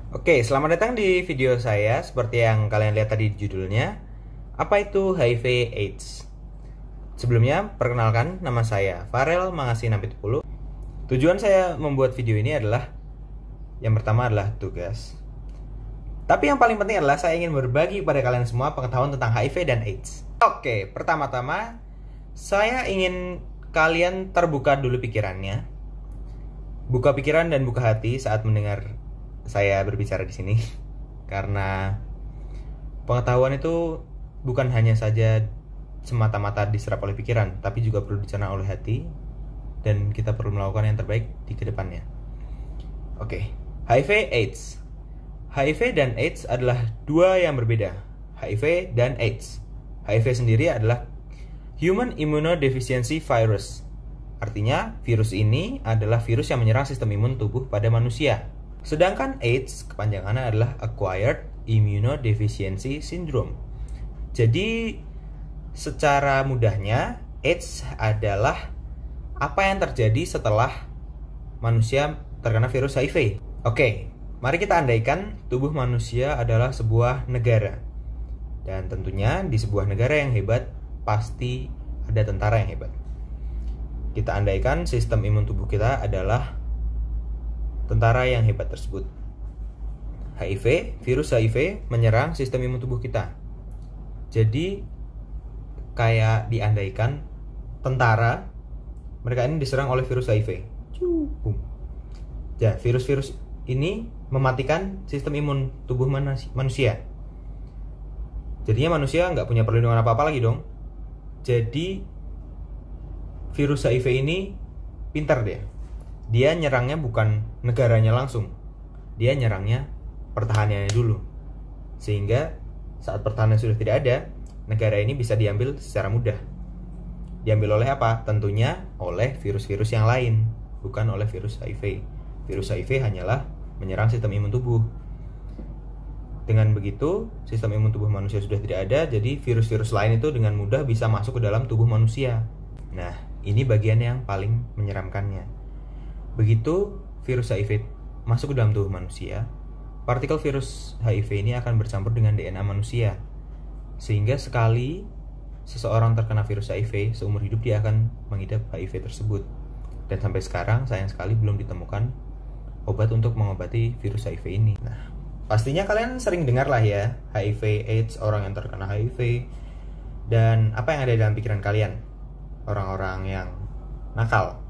Oke, selamat datang di video saya. Seperti yang kalian lihat tadi di judulnya, apa itu HIV/AIDS? Sebelumnya, perkenalkan nama saya Farel Mangasi Nampitupulu. Tujuan saya membuat video ini adalah yang pertama adalah tugas. Tapi yang paling penting adalah saya ingin berbagi kepada kalian semua pengetahuan tentang HIV dan AIDS. Oke, pertama-tama saya ingin kalian terbuka dulu pikirannya. Buka pikiran dan buka hati saat mendengar saya berbicara di sini, karena pengetahuan itu bukan hanya saja semata-mata diserap oleh pikiran, tapi juga perlu dicerna oleh hati, dan kita perlu melakukan yang terbaik di kedepannya. Oke, HIV/AIDS. HIV dan AIDS adalah dua yang berbeda. HIV dan AIDS. HIV sendiri adalah Human Immunodeficiency Virus. Artinya, virus ini adalah virus yang menyerang sistem imun tubuh pada manusia. Sedangkan AIDS kepanjangannya adalah Acquired Immunodeficiency Syndrome. Jadi secara mudahnya AIDS adalah apa yang terjadi setelah manusia terkena virus HIV. Oke, mari kita andaikan tubuh manusia adalah sebuah negara. Dan tentunya di sebuah negara yang hebat pasti ada tentara yang hebat. Kita andaikan sistem imun tubuh kita adalah tentara yang hebat tersebut. Virus HIV menyerang sistem imun tubuh kita. Jadi kayak diandaikan tentara, mereka ini diserang oleh virus HIV. Ya, virus-virus ini mematikan sistem imun tubuh manusia. Jadinya manusia nggak punya perlindungan apa-apa lagi dong. Jadi virus HIV ini pintar dia nyerangnya bukan negaranya langsung, dia nyerangnya pertahanannya dulu. Sehingga saat pertahanan sudah tidak ada, negara ini bisa diambil secara mudah. Diambil oleh apa? Tentunya oleh virus-virus yang lain, bukan oleh virus HIV. Virus HIV hanyalah menyerang sistem imun tubuh. Dengan begitu, sistem imun tubuh manusia sudah tidak ada, jadi virus-virus lain itu dengan mudah bisa masuk ke dalam tubuh manusia. Nah, ini bagian yang paling menyeramkannya. Begitu virus HIV masuk ke dalam tubuh manusia, partikel virus HIV ini akan bercampur dengan DNA manusia. Sehingga sekali seseorang terkena virus HIV, seumur hidup dia akan mengidap HIV tersebut. Dan sampai sekarang sayang sekali belum ditemukan obat untuk mengobati virus HIV ini. Nah, pastinya kalian sering dengar lah ya, HIV, AIDS, orang yang terkena HIV. Dan apa yang ada dalam pikiran kalian? Orang-orang yang nakal,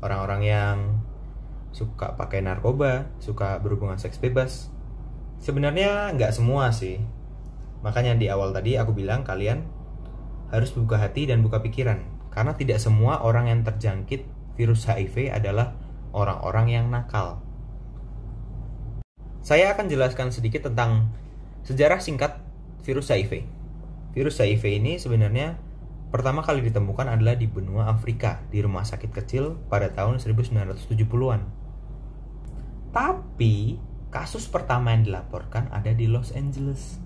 orang-orang yang suka pakai narkoba, suka berhubungan seks bebas. Sebenarnya nggak semua sih. Makanya di awal tadi aku bilang kalian harus buka hati dan buka pikiran. Karena tidak semua orang yang terjangkit virus HIV adalah orang-orang yang nakal. Saya akan jelaskan sedikit tentang sejarah singkat virus HIV. Virus HIV ini sebenarnya pertama kali ditemukan adalah di benua Afrika, di rumah sakit kecil pada tahun 1970-an. Tapi, kasus pertama yang dilaporkan ada di Los Angeles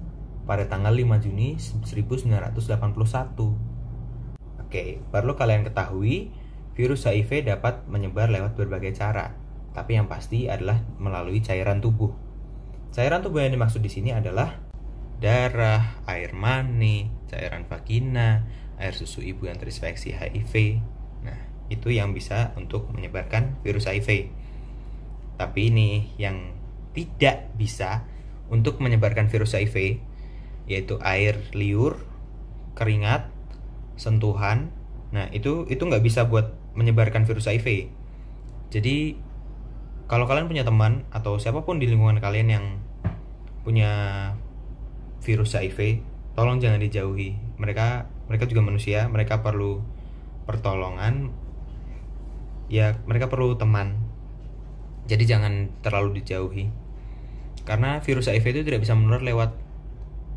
pada tanggal 5 Juni 1981. Oke, perlu kalian ketahui, virus HIV dapat menyebar lewat berbagai cara, tapi yang pasti adalah melalui cairan tubuh. Cairan tubuh yang dimaksud di sini adalah darah, air mani, cairan vagina, air susu ibu yang terinfeksi HIV. Nah, itu yang bisa untuk menyebarkan virus HIV. Tapi ini yang tidak bisa untuk menyebarkan virus HIV, yaitu air liur, keringat, sentuhan. Nah, itu nggak bisa buat menyebarkan virus HIV. Jadi, kalau kalian punya teman atau siapapun di lingkungan kalian yang punya virus HIV, tolong jangan dijauhi. Mereka juga manusia, mereka perlu pertolongan. Ya, mereka perlu teman. Jadi jangan terlalu dijauhi. Karena virus HIV itu tidak bisa menular lewat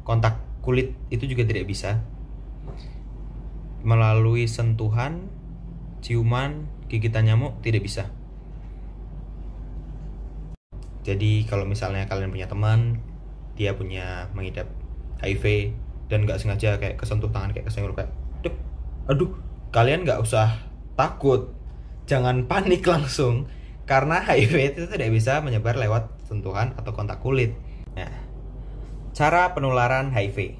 kontak kulit, itu juga tidak bisa. Melalui sentuhan, ciuman, gigitan nyamuk tidak bisa. Jadi kalau misalnya kalian punya teman, dia punya mengidap HIV dan nggak sengaja kayak kesentuh tangan, kayak kesenggol, kayak aduh, kalian nggak usah takut, jangan panik langsung, Karena HIV itu tidak bisa menyebar lewat sentuhan atau kontak kulit. Nah, cara penularan HIV.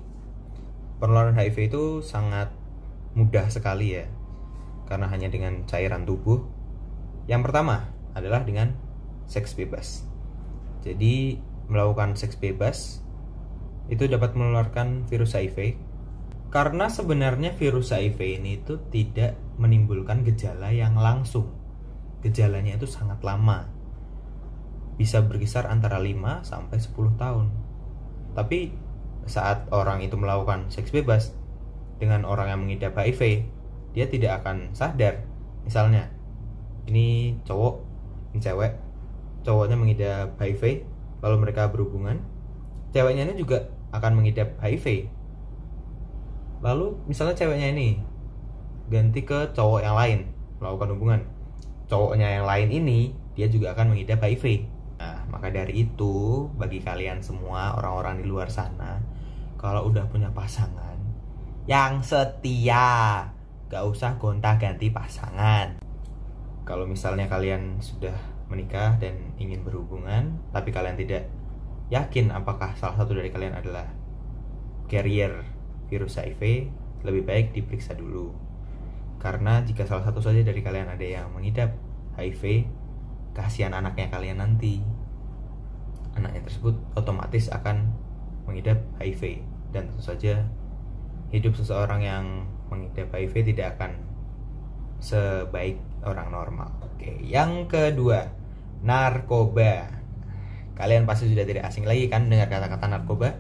Penularan HIV itu sangat mudah sekali ya, karena hanya dengan cairan tubuh. Yang pertama adalah dengan seks bebas. Jadi melakukan seks bebas itu dapat menularkan virus HIV. Karena sebenarnya virus HIV ini itu tidak menimbulkan gejala yang langsung. Gejalanya itu sangat lama. Bisa berkisar antara 5 sampai 10 tahun. Tapi saat orang itu melakukan seks bebas dengan orang yang mengidap HIV, dia tidak akan sadar. Misalnya, ini cowok, ini cewek, cowoknya mengidap HIV, lalu mereka berhubungan, ceweknya ini juga akan mengidap HIV. Lalu misalnya ceweknya ini ganti ke cowok yang lain, melakukan hubungan, cowoknya yang lain ini dia juga akan mengidap HIV. Nah, maka dari itu bagi kalian semua orang-orang di luar sana, kalau udah punya pasangan yang setia, gak usah gonta-ganti pasangan. Kalau misalnya kalian sudah menikah dan ingin berhubungan, tapi kalian tidak yakin apakah salah satu dari kalian adalah carrier virus HIV, lebih baik diperiksa dulu. Karena jika salah satu saja dari kalian ada yang mengidap HIV, kasihan anaknya kalian nanti. Anaknya tersebut otomatis akan mengidap HIV. Dan tentu saja hidup seseorang yang mengidap HIV tidak akan sebaik orang normal. Oke, yang kedua, narkoba. Kalian pasti sudah tidak asing lagi kan dengar kata-kata narkoba.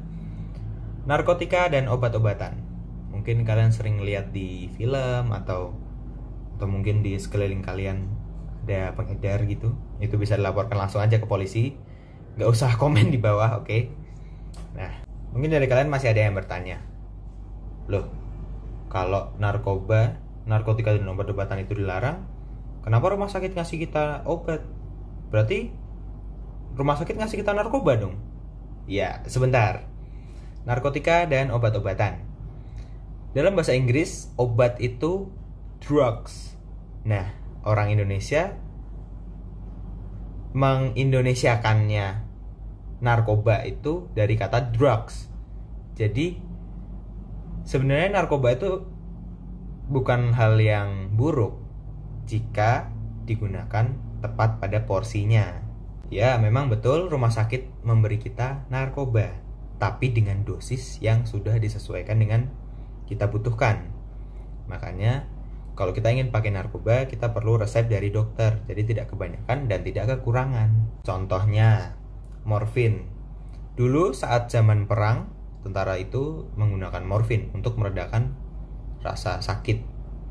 Narkotika dan obat-obatan. Mungkin kalian sering lihat di film atau mungkin di sekeliling kalian ada pengedar gitu. Itu bisa dilaporkan langsung aja ke polisi. Gak usah komen di bawah, oke? Nah, mungkin dari kalian masih ada yang bertanya, loh, kalau narkoba, narkotika dan obat-obatan itu dilarang, kenapa rumah sakit ngasih kita obat? Berarti rumah sakit ngasih kita narkoba dong? Ya, sebentar. Narkotika dan obat-obatan. Dalam bahasa Inggris, obat itu drugs. Nah, orang Indonesia mengindonesiakannya narkoba itu dari kata drugs. Jadi, sebenarnya narkoba itu bukan hal yang buruk jika digunakan tepat pada porsinya. Ya, memang betul rumah sakit memberi kita narkoba, tapi dengan dosis yang sudah disesuaikan dengan kita butuhkan. Makanya kalau kita ingin pakai narkoba, kita perlu resep dari dokter. Jadi tidak kebanyakan dan tidak kekurangan. Contohnya morfin. Dulu saat zaman perang, tentara itu menggunakan morfin untuk meredakan rasa sakit.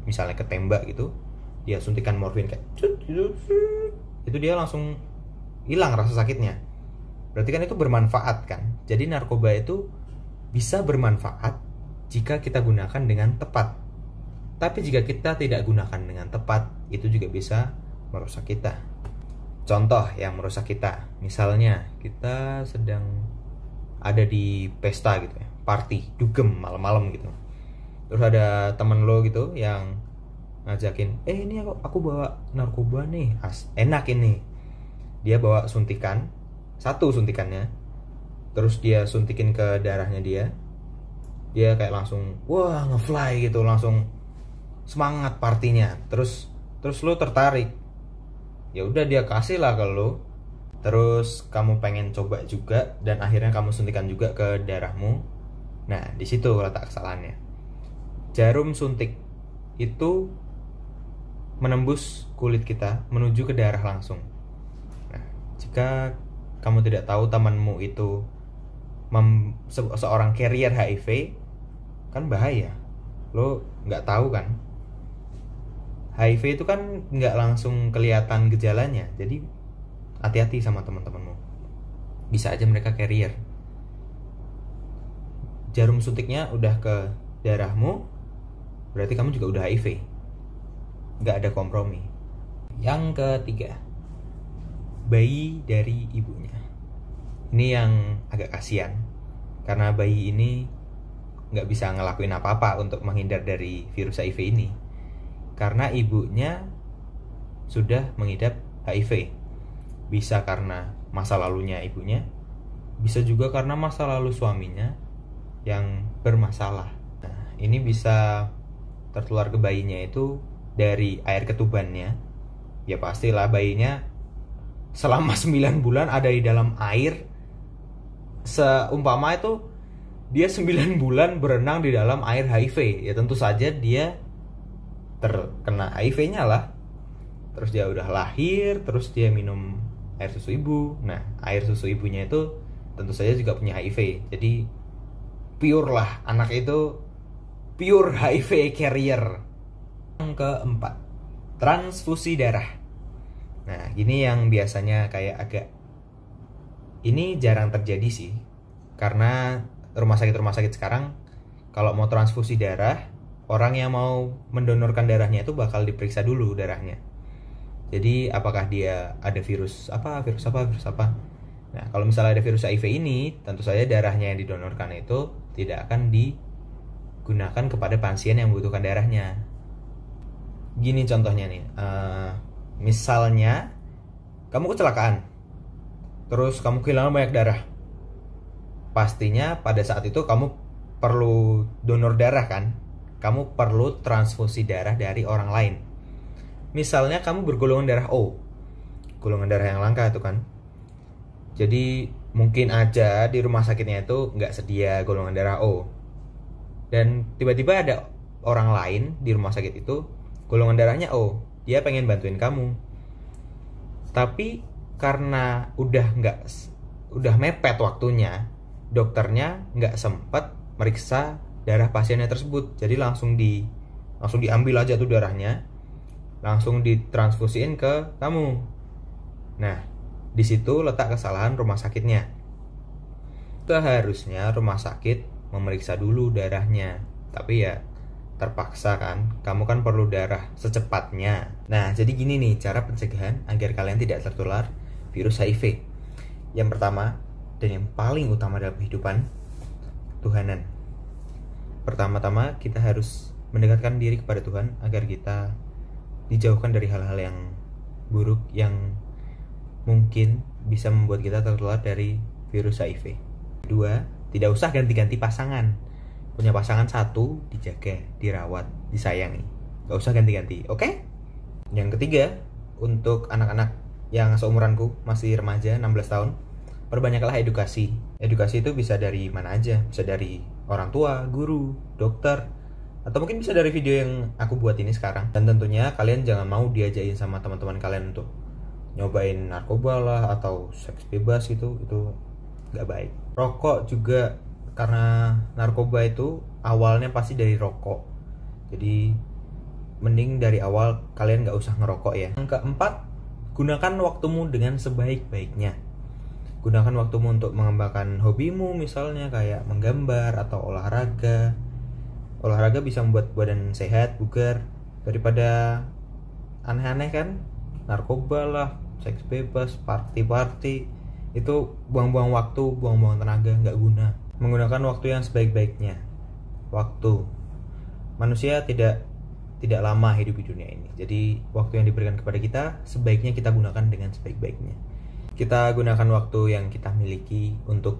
Misalnya ketembak gitu, dia suntikan morfin kayak itu dia langsung hilang rasa sakitnya. Berarti kan itu bermanfaat kan. Jadi narkoba itu bisa bermanfaat jika kita gunakan dengan tepat. Tapi jika kita tidak gunakan dengan tepat, itu juga bisa merusak kita. Contoh yang merusak kita, misalnya kita sedang ada di pesta gitu ya, party, dugem malam-malam gitu. Terus ada temen lo gitu yang ngajakin, ini aku bawa narkoba nih, enak ini. Dia bawa suntikan, satu suntikannya, terus dia suntikin ke darahnya dia kayak langsung wah ngefly gitu, langsung semangat partinya. Terus lu tertarik, ya udah dia kasih lah ke lu. Terus kamu pengen coba juga dan akhirnya kamu suntikan juga ke darahmu. Nah, di situ letak kesalahannya. Jarum suntik itu menembus kulit kita menuju ke darah langsung. Nah, jika kamu tidak tahu temanmu itu seorang carrier HIV, kan bahaya. Lo nggak tahu kan, HIV itu kan nggak langsung kelihatan gejalanya. Jadi hati-hati sama teman-temanmu, bisa aja mereka carrier. Jarum suntiknya udah ke darahmu, berarti kamu juga udah HIV. Nggak ada kompromi. Yang ketiga, bayi dari ibunya. Ini yang agak kasihan, karena bayi ini nggak bisa ngelakuin apa-apa untuk menghindar dari virus HIV ini, karena ibunya sudah mengidap HIV. Bisa karena masa lalunya ibunya, bisa juga karena masa lalu suaminya yang bermasalah. Nah, ini bisa tertular ke bayinya itu dari air ketubannya. Ya pastilah bayinya selama 9 bulan ada di dalam air. Seumpama itu dia 9 bulan berenang di dalam air HIV, ya tentu saja dia terkena HIV-nya lah. Terus dia udah lahir, terus dia minum air susu ibu. Nah, air susu ibunya itu tentu saja juga punya HIV. Jadi pure lah, anak itu pure HIV carrier. Yang keempat, transfusi darah. Nah, ini yang biasanya kayak agak, ini jarang terjadi sih. Karena rumah sakit sekarang kalau mau transfusi darah, orang yang mau mendonorkan darahnya itu bakal diperiksa dulu darahnya. Jadi apakah dia ada virus apa. Nah, kalau misalnya ada virus HIV ini, tentu saja darahnya yang didonorkan itu tidak akan digunakan kepada pasien yang membutuhkan darahnya. Gini contohnya nih, misalnya kamu kecelakaan, terus kamu kehilangan banyak darah. Pastinya pada saat itu kamu perlu donor darah kan? Kamu perlu transfusi darah dari orang lain. Misalnya kamu bergolongan darah O, golongan darah yang langka itu kan. Jadi mungkin aja di rumah sakitnya itu nggak sedia golongan darah O. Dan tiba-tiba ada orang lain di rumah sakit itu golongan darahnya O. Dia pengen bantuin kamu. Tapi karena udah mepet waktunya, dokternya nggak sempat meriksa darah pasiennya tersebut. Jadi langsung diambil aja tuh darahnya, langsung ditransfusiin ke kamu. Nah, di situ letak kesalahan rumah sakitnya. Seharusnya rumah sakit memeriksa dulu darahnya, tapi ya terpaksa kan, kamu kan perlu darah secepatnya. Nah, jadi gini nih cara pencegahan agar kalian tidak tertular virus HIV. Yang pertama dan yang paling utama dalam kehidupan, Tuhanan. Pertama-tama kita harus mendekatkan diri kepada Tuhan agar kita dijauhkan dari hal-hal yang buruk yang mungkin bisa membuat kita tertular dari virus HIV. Kedua, tidak usah ganti-ganti pasangan. Punya pasangan satu, dijaga, dirawat, disayangi. Gak usah ganti-ganti, oke? Yang ketiga, untuk anak-anak yang seumuranku, masih remaja, 16 tahun, perbanyaklah edukasi. Edukasi itu bisa dari mana aja, bisa dari orang tua, guru, dokter, atau mungkin bisa dari video yang aku buat ini sekarang. Dan tentunya kalian jangan mau diajakin sama teman-teman kalian untuk nyobain narkoba lah atau seks bebas gitu, itu gak baik. Rokok juga, karena narkoba itu awalnya pasti dari rokok. Jadi mending dari awal kalian gak usah ngerokok ya. Yang keempat, gunakan waktumu dengan sebaik-baiknya. Gunakan waktumu untuk mengembangkan hobimu, misalnya kayak menggambar atau olahraga. Olahraga bisa membuat badan sehat, bugar, daripada aneh-aneh kan, narkoba lah, seks bebas, party, itu buang-buang waktu, buang-buang tenaga, nggak guna. Menggunakan waktu yang sebaik-baiknya. Waktu manusia tidak lama hidup di dunia ini, jadi waktu yang diberikan kepada kita sebaiknya kita gunakan dengan sebaik-baiknya. Kita gunakan waktu yang kita miliki untuk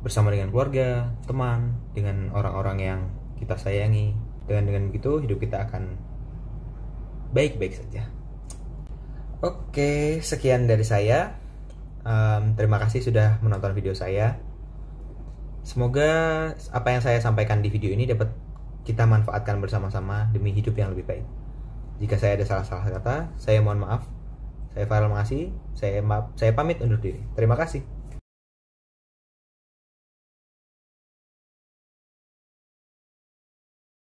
bersama dengan keluarga, teman, dengan orang-orang yang kita sayangi. Dengan begitu hidup kita akan baik-baik saja. Oke, sekian dari saya. Terima kasih sudah menonton video saya. Semoga apa yang saya sampaikan di video ini dapat kita manfaatkan bersama-sama demi hidup yang lebih baik. Jika saya ada salah-salah kata, saya mohon maaf. Saya Farel, makasih. Saya pamit undur diri. Terima kasih.